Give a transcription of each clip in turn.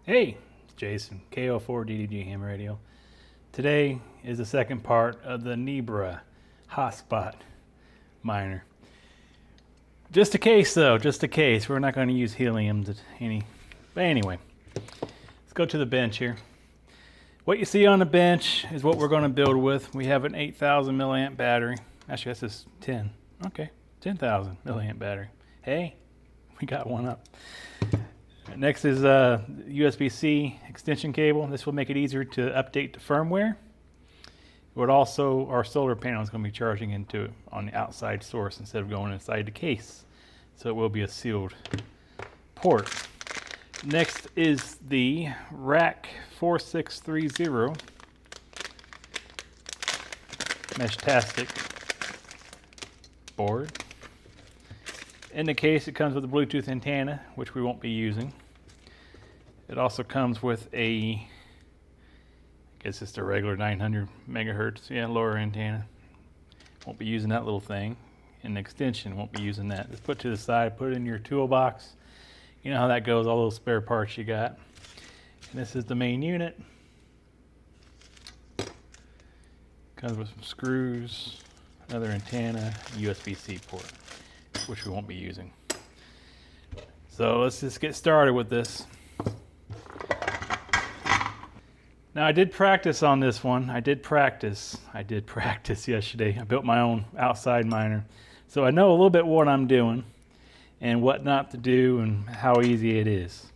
Hey, it's Jason, KO4DDG Ham Radio. Today is the second part of the Nebra hotspot miner. Just a case though, just a case. We're not going to use helium to any. But anyway, let's go to the bench here. What you see on the bench is what we're going to build with. We have an 8,000 milliamp battery. Actually, that's just 10. Okay, 10,000 milliamp battery. Hey, we got one up. Next is a USB-C extension cable. This will make it easier to update the firmware. But also, our solar panel is going to be charging into on the outside source instead of going inside the case. So it will be a sealed port. Next is the RakWisblock MeshTastic board. In the case, it comes with a Bluetooth antenna, which we won't be using. It also comes with a, I guess it's a regular 900 megahertz, lower antenna. Won't be using that little thing. And the extension, won't be using that. Just put it to the side, put it in your toolbox. You know how that goes, all those spare parts you got. And this is the main unit. Comes with some screws, another antenna, USB-C port, which we won't be using. So let's just get started with this. Now I did practice on this one. I did practice yesterday. I built my own outside miner. So I know a little bit what I'm doing and what not to do and how easy it is.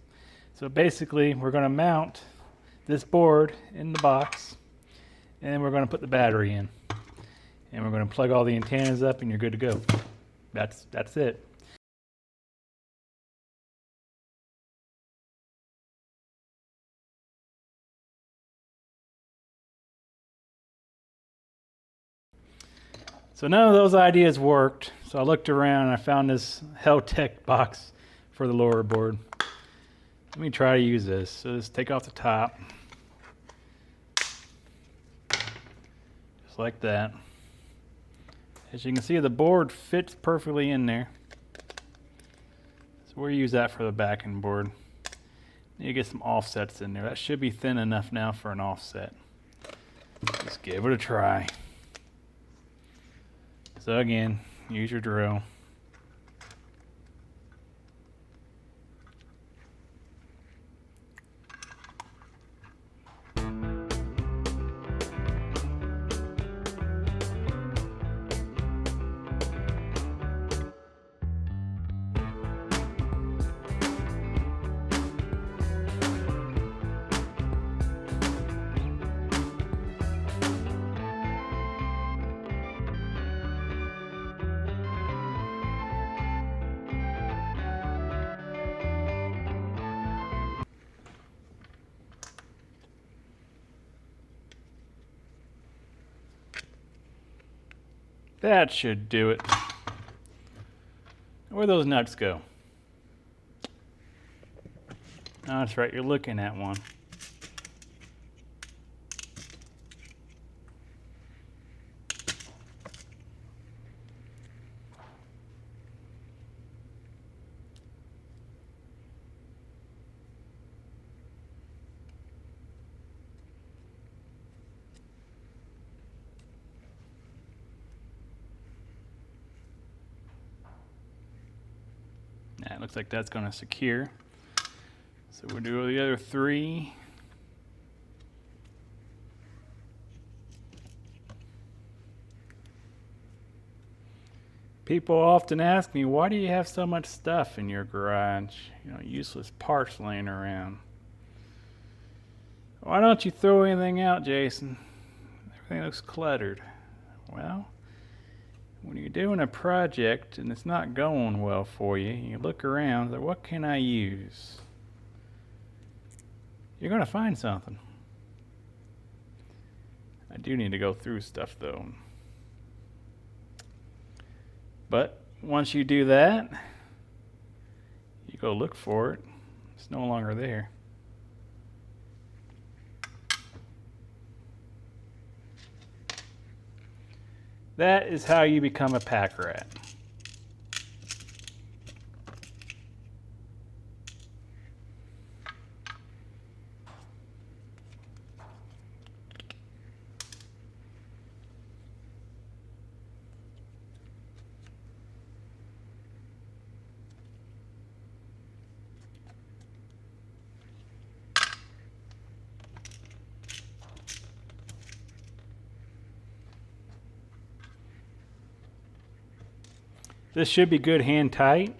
So basically we're going to mount this board in the box and we're going to put the battery in. And we're going to plug all the antennas up and you're good to go. That's it. So none of those ideas worked. So I looked around and I found this Hell-Tech box for the lower board. Let me try to use this. So just take off the top. Just like that. As you can see, the board fits perfectly in there. So we'll use that for the backing board. You get some offsets in there. That should be thin enough now for an offset. Just give it a try. So again, use your drill. That should do it. Where'd those nuts go? Oh, that's right, you're looking at one. It looks like that's going to secure. So we'll do the other three. People often ask me, why do you have so much stuff in your garage? Useless parts laying around. Why don't you throw anything out, Jason? Everything looks cluttered. Well, when you're doing a project and it's not going well for you, you look around, like, what can I use? You're going to find something. I do need to go through stuff though. But once you do that, you go look for it. It's no longer there. That is how you become a pack rat. This should be good hand tight,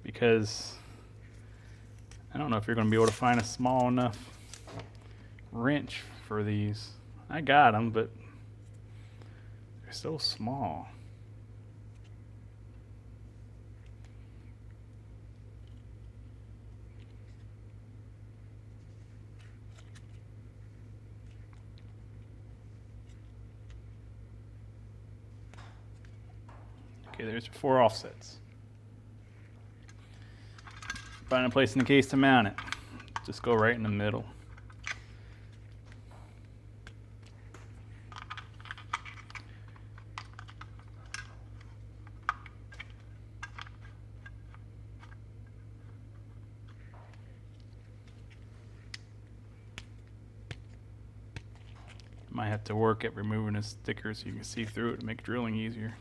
because I don't know if you're going to be able to find a small enough wrench for these. I got them, but they're so small. Okay, there's 4 offsets. Find a place in the case to mount it. Just go right in the middle. Might have to work at removing the sticker so you can see through it to make drilling easier.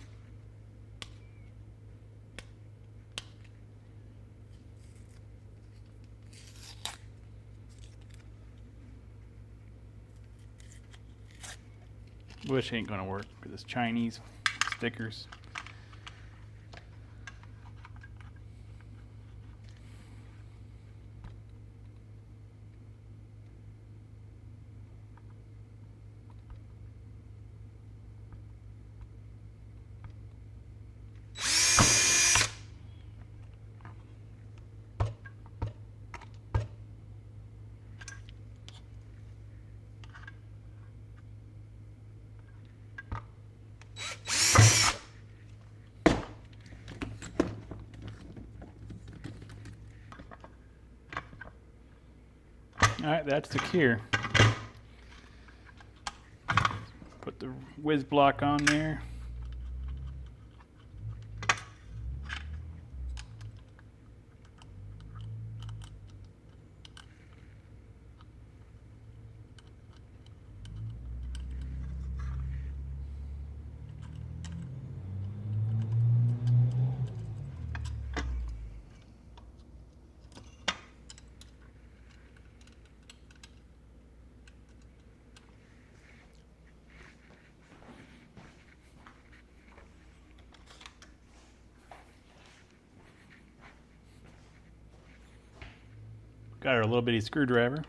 Which ain't gonna work because it's Chinese stickers. Alright, that's secure. Put the RakWisblock on there. Got our little bitty screwdriver.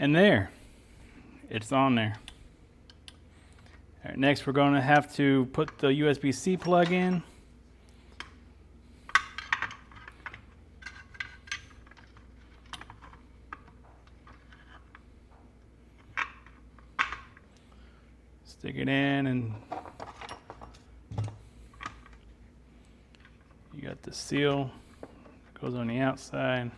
And there, it's on there. All right, next we're going to have to put the USB-C plug in. Stick it in, and you got the seal, goes on the outside.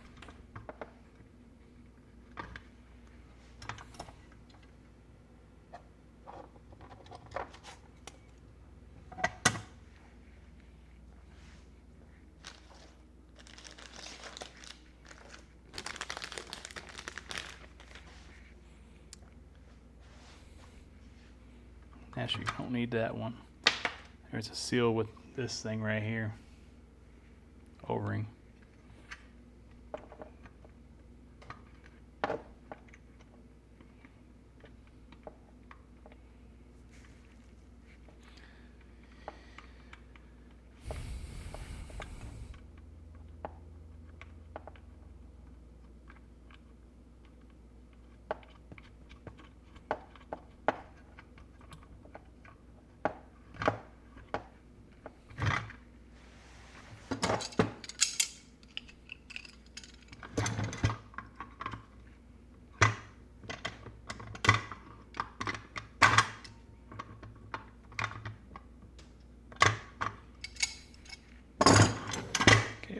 Actually, you don't need that one. There's a seal with this thing right here. O-ring.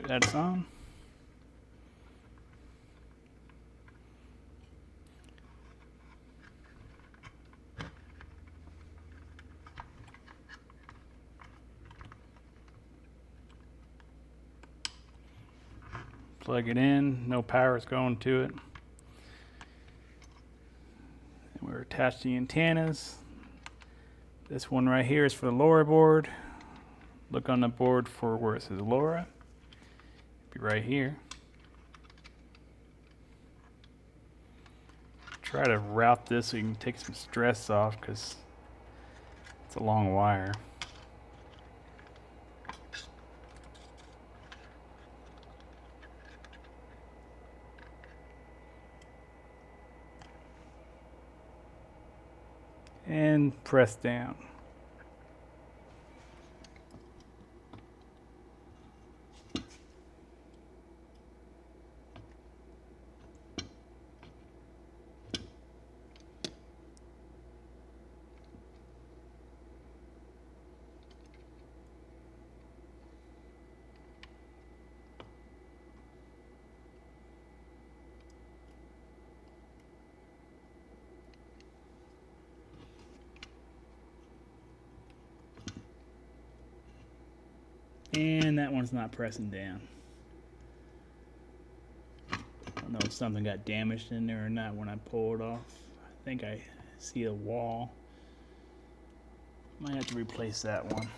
That's on. Plug it in, no power is going to it. And we're attached the antennas. This one right here is for the lower board. look on the board for where it says LoRa. Be right here. Try to route this so you can take some stress off because it's a long wire. And press down. And that one's not pressing down. I don't know if something got damaged in there or not when I pull it off. I think I see a wall. Might have to replace that one.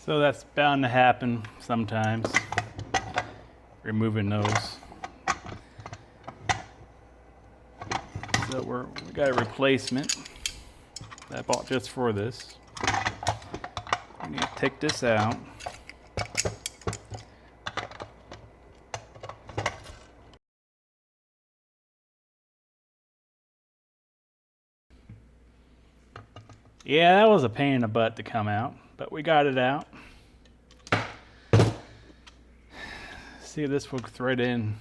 So that's bound to happen sometimes, removing those. So we got a replacement that I bought just for this. We need to take this out. Yeah, that was a pain in the butt to come out, but we got it out. See if this will thread in.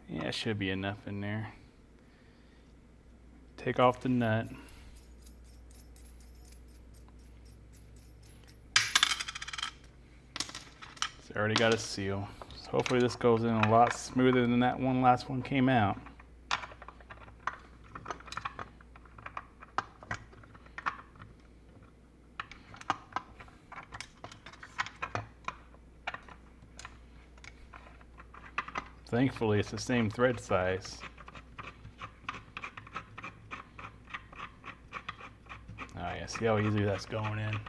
Yeah, it should be enough in there. Take off the nut. It's already got a seal. So hopefully this goes in a lot smoother than that last one came out. Thankfully, it's the same thread size. Oh yeah, see how easy that's going in.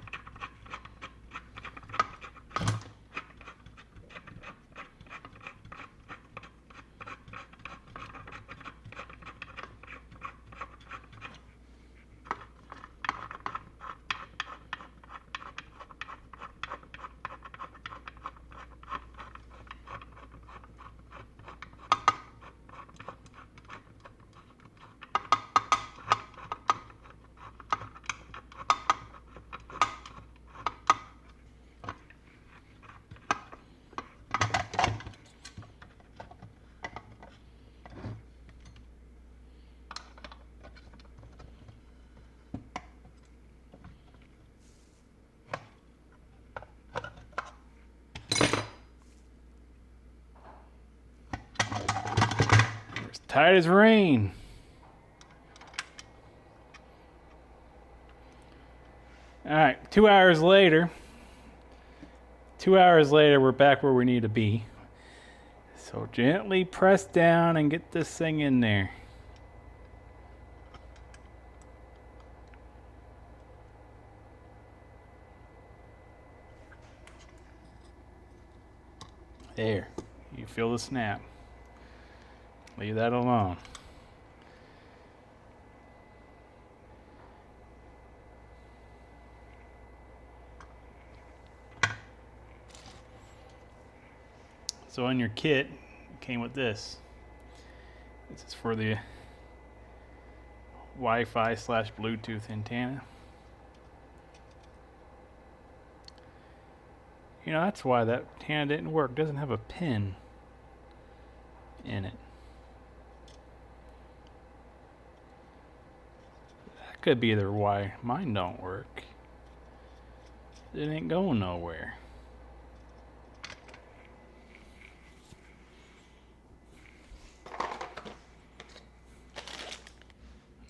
Tight as rain. All right, 2 hours later. 2 hours later, we're back where we need to be. So gently press down and get this thing in there. There, you feel the snap. Leave that alone. So in your kit, it came with this. This is for the Wi-Fi / Bluetooth antenna. You know, that's why that antenna didn't work. It doesn't have a pin in it. That could be either why mine don't work. It ain't going nowhere.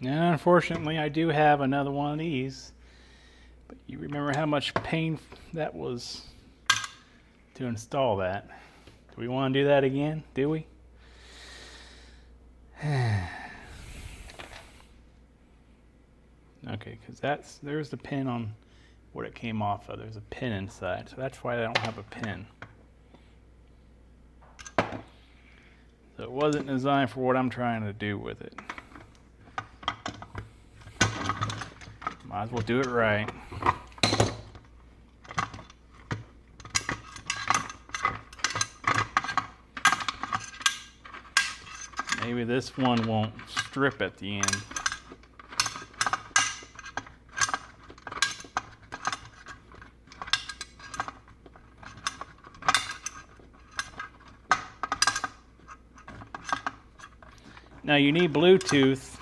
Now, unfortunately, I do have another one of these, but you remember how much pain that was to install that. Do we want to do that again? Do we? Okay, because there's the pin on what it came off of. There's a pin inside, so that's why I don't have a pin. So it wasn't designed for what I'm trying to do with it. Might as well do it right. Maybe this one won't strip at the end. Now you need Bluetooth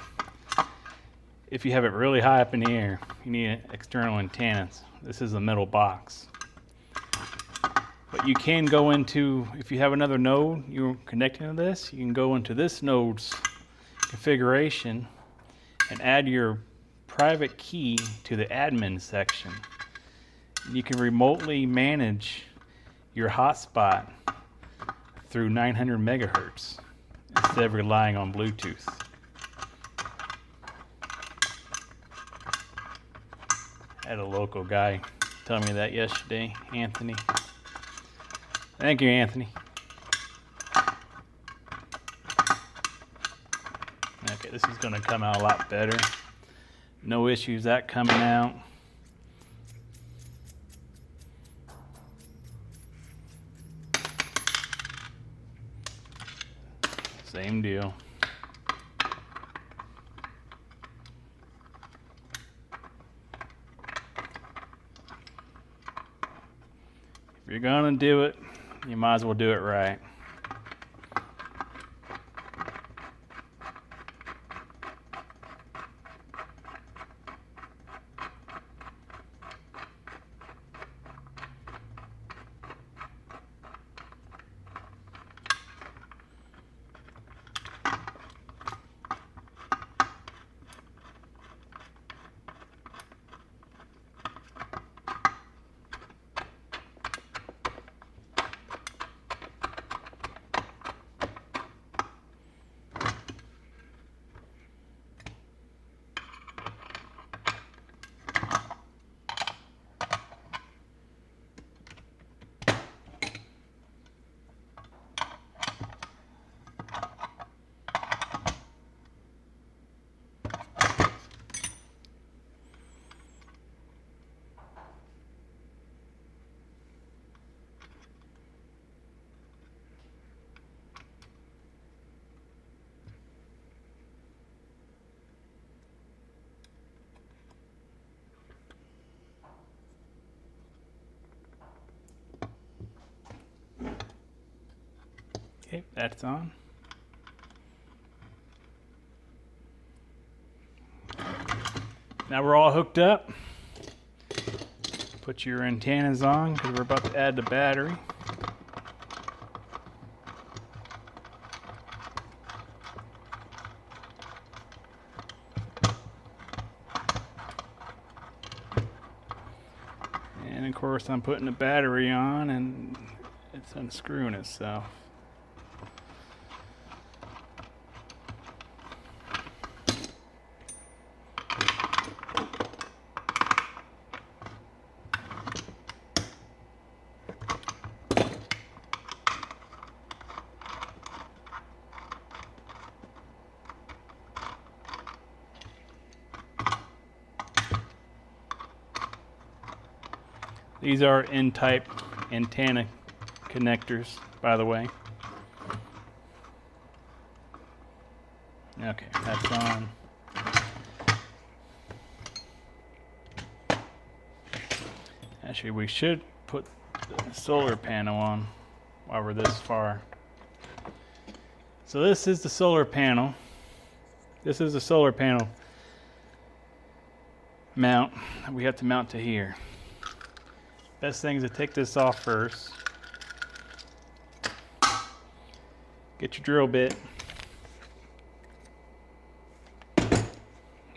if you have it really high up in the air. You need external antennas. This is the middle box. But you can go into, if you have another node you're connecting to this, you can go into this node's configuration and add your private key to the admin section. You can remotely manage your hotspot through 900 megahertz instead of relying on Bluetooth. I had a local guy tell me that yesterday, Anthony. Thank you, Anthony. Okay, this is going to come out a lot better. No issues that coming out. Same deal. If you're gonna do it, you might as well do it right. Okay, that's on. Now we're all hooked up. Put your antennas on because we're about to add the battery. And of course I'm putting the battery on and it's unscrewing itself. These are N-type antenna connectors, by the way. Okay, that's on. Actually, we should put the solar panel on while we're this far. So this is the solar panel. This is the solar panel mount that we have to mount to here. Best thing is to take this off first. Get your drill bit.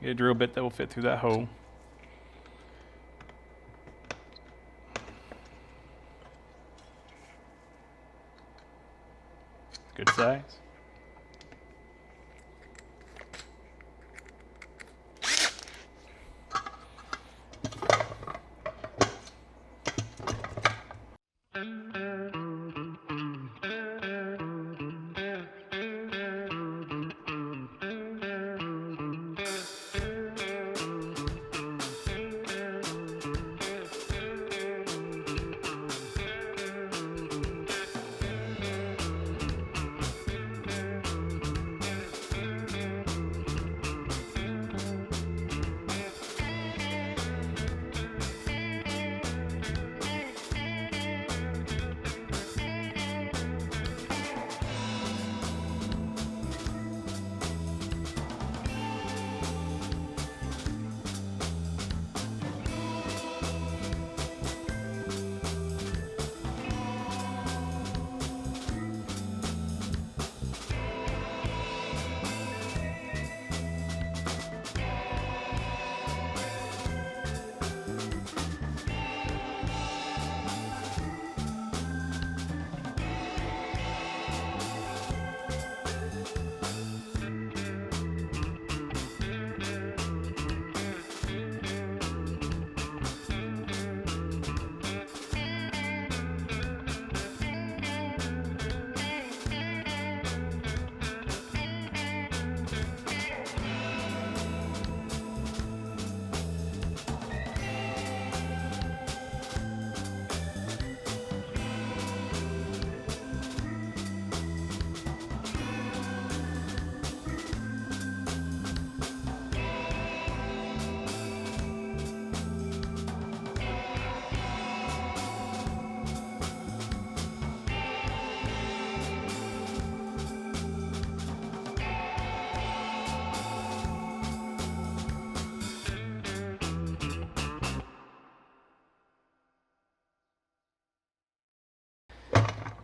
Get a drill bit that will fit through that hole. Good size.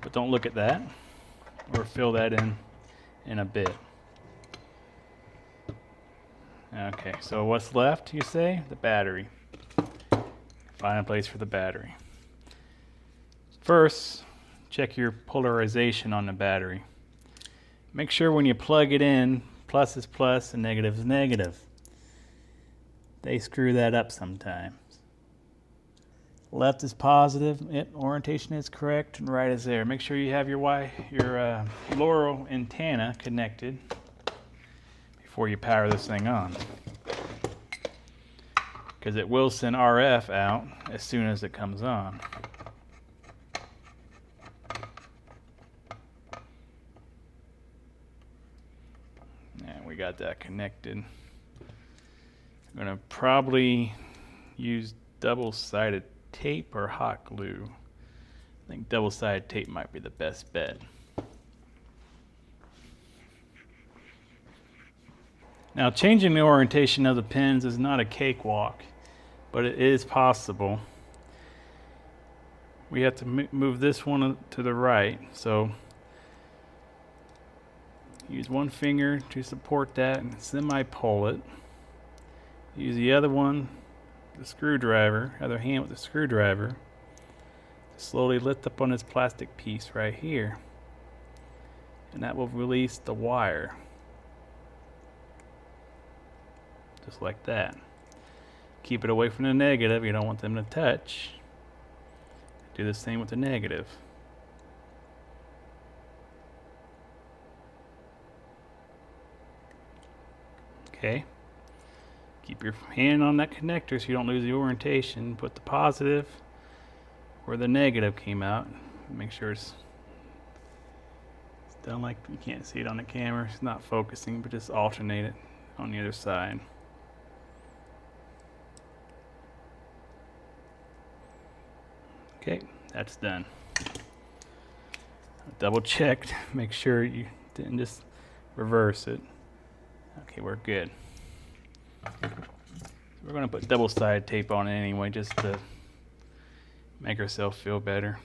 But don't look at that, or fill that in a bit. Okay, so what's left, you say? The battery. Find a place for the battery. First, check your polarization on the battery. Make sure when you plug it in, plus is plus and negative is negative. They screw that up sometimes. Left is positive, orientation is correct, and right is there. Make sure you have your LoRa antenna connected before you power this thing on, because it will send RF out as soon as it comes on. And we got that connected. I'm going to probably use double-sided tape or hot glue. I think double-sided tape might be the best bet. Now, changing the orientation of the pins is not a cakewalk, but it is possible. We have to move this one to the right, so use one finger to support that and semi-pull it. Use the other one, the screwdriver, other hand with the screwdriver, to slowly lift up on this plastic piece right here, and that will release the wire, just like that. Keep it away from the negative, you don't want them to touch. Do the same with the negative. Okay. Keep your hand on that connector so you don't lose the orientation. Put the positive where the negative came out. Make sure it's done like you can't see it on the camera. It's not focusing, but just alternate it on the other side. Okay, that's done. Double checked. Make sure you didn't just reverse it. Okay, we're good. We're going to put double-sided tape on it anyway, just to make ourselves feel better.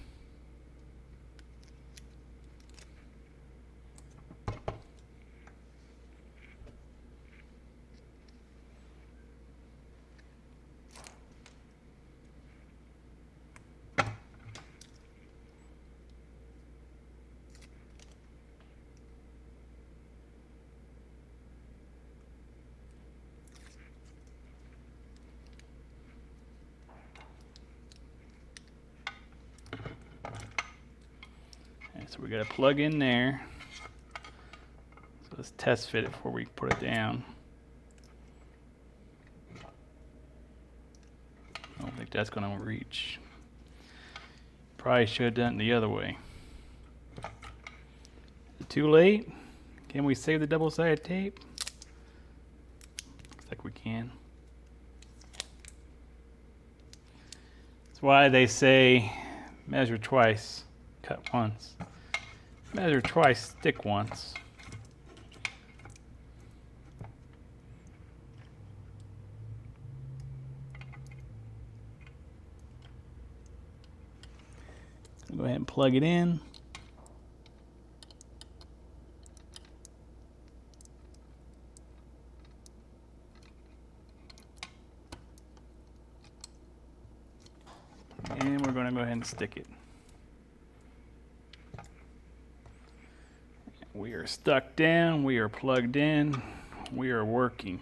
So we got to plug in there. So let's test fit it before we put it down. I don't think that's going to reach. Probably should have done it the other way. Too late? Can we save the double-sided tape? Looks like we can. That's why they say measure twice, cut once. Measure twice, stick once. Go ahead and plug it in. And we're going to go ahead and stick it. We are stuck down, we are plugged in, we are working.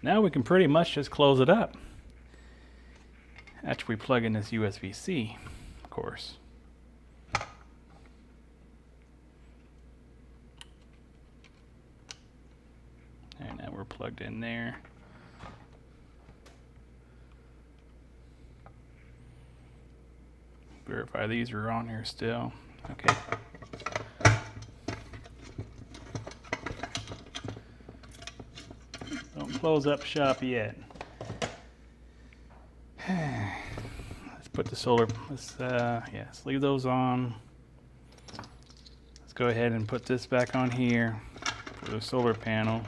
Now we can pretty much just close it up after we plug in this USB-C, of course. And now we're plugged in there. Verify these are on here still. Okay. Don't close up shop yet. Let's put the solar, let's leave those on. Let's go ahead and put this back on here for the solar panel.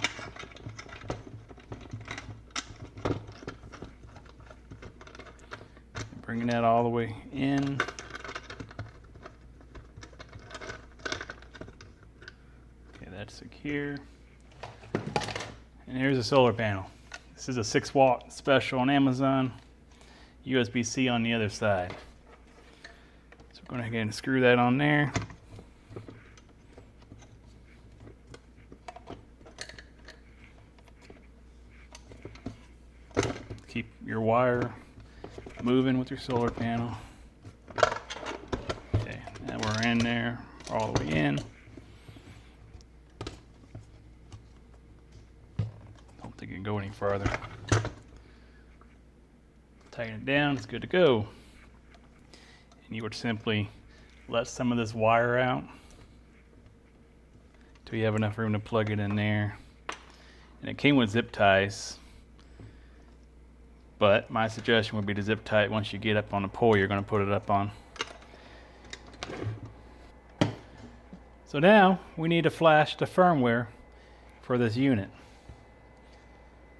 Bringing that all the way in. Okay, that's secure. And here's a solar panel. This is a 6-watt special on Amazon. USB-C on the other side. So we're going to go ahead and screw that on there. Keep your wire moving with your solar panel. Okay, now we're in there, all the way in. Don't think it can go any farther. Tighten it down, it's good to go. And you would simply let some of this wire out until you have enough room to plug it in there. And it came with zip ties. But my suggestion would be to zip tie it once you get up on the pole you're going to put it up on. So now we need to flash the firmware for this unit.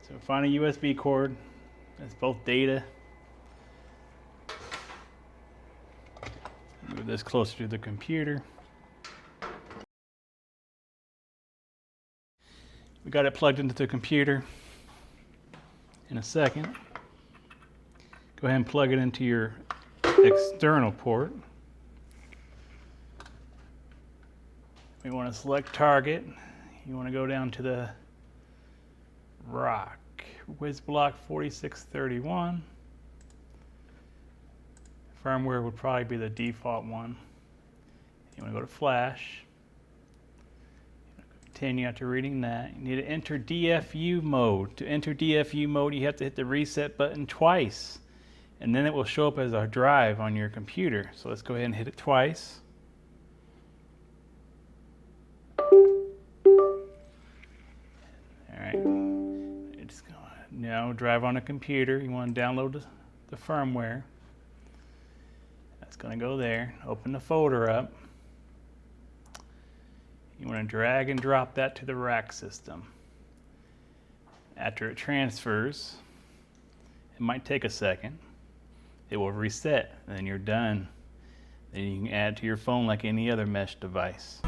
So find a USB cord that's both data. Move this closer to the computer. We got it plugged into the computer. In a second, go ahead and plug it into your external port. We want to select target. You want to go down to the RakWisblock 4631. Firmware would probably be the default one. You want to go to flash. Continue after reading that. You need to enter DFU mode. To enter DFU mode, you have to hit the reset button twice, and then it will show up as a drive on your computer. So let's go ahead and hit it twice. Alright, it's going to now drive on a computer. You want to download the firmware. That's going to go there. Open the folder up. You want to drag and drop that to the rack system. After it transfers, it might take a second. It will reset, and then you're done. Then you can add to your phone like any other mesh device.